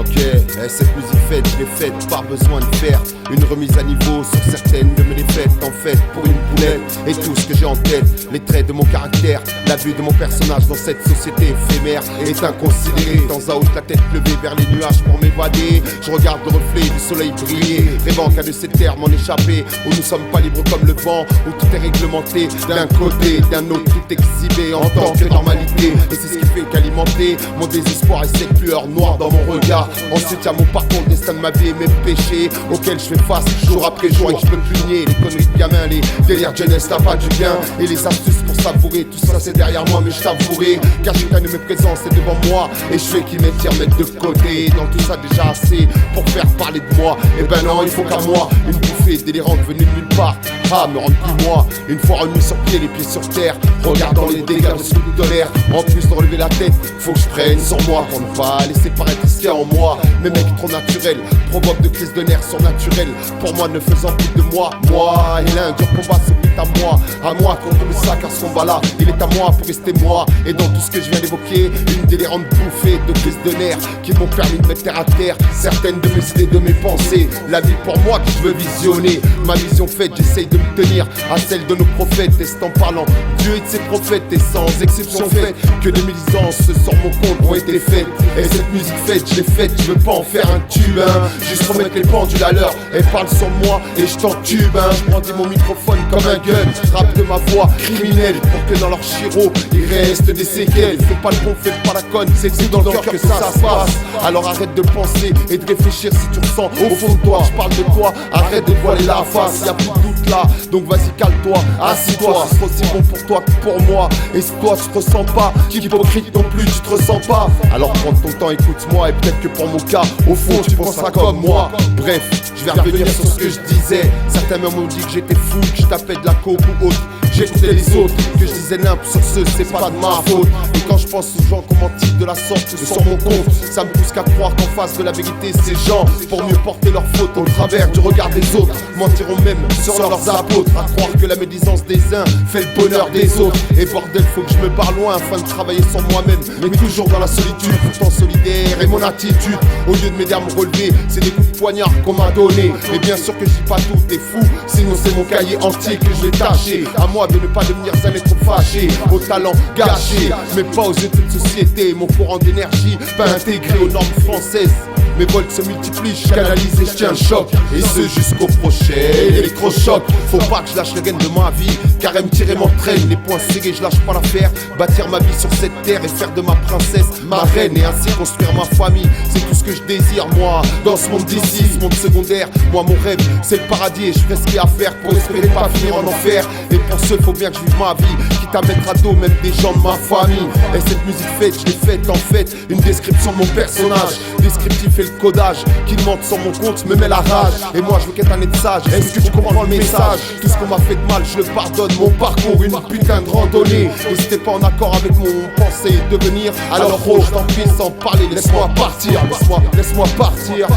Ok, cette musique faite, je l'ai faite, pas besoin de faire une remise à niveau sur certaines de mes défaites. En fait, pour une poulette, et tout ce que j'ai en tête, les traits de mon caractère, la vue de mon personnage dans cette société éphémère est inconsidéré. Temps à autre, la tête levée vers les nuages pour m'évader, je regarde le reflet du soleil briller, rêvant qu'à de ces terres m'en échapper, où nous sommes pas libres comme le vent, où tout est réglementé d'un côté, d'un autre tout exhibé en tant que normalité. Et c'est ce qui fait qu'alimenter mon désespoir et cette lueur noire dans mon regard. Ensuite y'a mon parcours, le destin de ma vie et mes péchés auxquels je fais face jour après jour et que je peux plus nier. Les conneries de gamin, les délires de jeunesse, t'as pas du gain. Et les astuces pour savourer, tout ça c'est derrière moi mais je t'avouerai car chacun de mes présences est devant moi. Et je fais qu'ils m'étirent, mettre de côté. Dans tout ça déjà assez pour faire parler de moi. Et ben non, il faut qu'à moi une bouffée délirante venue de nulle part me rendre plus moi. Une fois remis sur pied, les pieds sur terre, regardant les dégâts de ce que nous tolère. En plus de relever la tête, faut que je prenne sur moi pour ne pas laisser paraître ce qu'il y a en moi. Mes mecs trop naturels provoquent de crises de nerfs surnaturelles. Pour moi ne faisant plus de moi. Et là un dur combat s'oublie à moi contre le sac car ce combat là il est à moi pour rester moi. Et dans tout ce que je viens d'évoquer, une délirante bouffée de crises de nerfs qui m'ont permis de mettre terre à terre certaines de mes idées, de mes pensées. La vie pour moi que je veux visionner, ma vision faite, j'essaye de me tenir à celle de nos prophètes. Et c'est en parlant Dieu et de ses prophètes et sans exception faite que des médisances sur mon compte ont été faites. Et cette musique faite, je l'ai faite, je veux pas en faire un tube juste pour mettre les pendules à l'heure. Elle parle sur moi et je t'entube je brandis mon microphone comme un gun, rap de ma voix criminelle pour que dans leur chiro il reste des séquelles. Fais pas le bon, fais pas la conne, c'est dans le cœur que ça se passe. Alors arrête de penser et de réfléchir si tu ressens au fond de toi. Je parle de toi, arrête de voiler la face, y'a plus de doute là, donc vas-y cale-toi, assis-toi. Ce sera aussi bon pour toi que pour moi. Et si toi tu te ressens pas, hypocrite non plus tu te ressens pas, alors prends ton temps, écoute-moi. Et peut-être que pour mon cas, au fond tu penseras comme moi. Bref, je vais revenir sur ce que je disais. Certains m'ont dit que j'étais fou, que je tapais de la coke ou autre. J'écoutais les autres, que je disais nimp sur ce, c'est pas de ma faute. Et quand je pense aux gens qu'on mentit de la sorte sur mon compte, ça me pousse qu'à croire qu'en face de la vérité ces gens, pour mieux porter leurs fautes au travers du regard des autres, mentiront même sur leurs apôtres. À croire que la médisance des uns fait le bonheur des autres. Et bordel, faut que je me barre loin afin de travailler sur moi-même, mais toujours dans la solitude, pourtant solidaire. Et mon attitude, au lieu de m'aider à me relever, c'est des coups de poignard qu'on m'a donné. Et bien sûr que je dis pas tout est fou, sinon c'est mon cahier entier que je vais tâcher. À moi de ne pas devenir un être fâché, au talent gâché, mais pas aux yeux de cette société. Mon courant d'énergie pas intégré aux normes françaises. Mes volts se multiplient, je canalise et je tiens un choc. Et ce jusqu'au prochain électrochoc. Faut pas que je lâche les rênes de ma vie, car elle me tire et m'entraîne. Les poings serrés, je lâche pas l'affaire. Bâtir ma vie sur cette terre et faire de ma princesse ma reine. Et ainsi construire ma famille, c'est tout ce que je désire moi. Dans ce monde d'ici, ce monde secondaire, moi mon rêve c'est le paradis. Et je ferai ce qu'il y a à faire pour espérer pas finir en enfer. Et pour ce faut bien que je vive ma vie, quitte à mettre à dos même des gens de ma famille. Et cette musique faite, je l'ai faite en fait une description de mon personnage. Descriptif et le codage qui monte sur mon compte me met la rage. Et moi je veux qu'être un être sage, est-ce que tu comprends le message? Tout ce qu'on m'a fait de mal je le pardonne, mon parcours une putain de randonnée. Et si t'es pas en accord avec mon pensée et devenir, alors oh je t'en prie sans parler, laisse-moi partir, laisse-moi partir.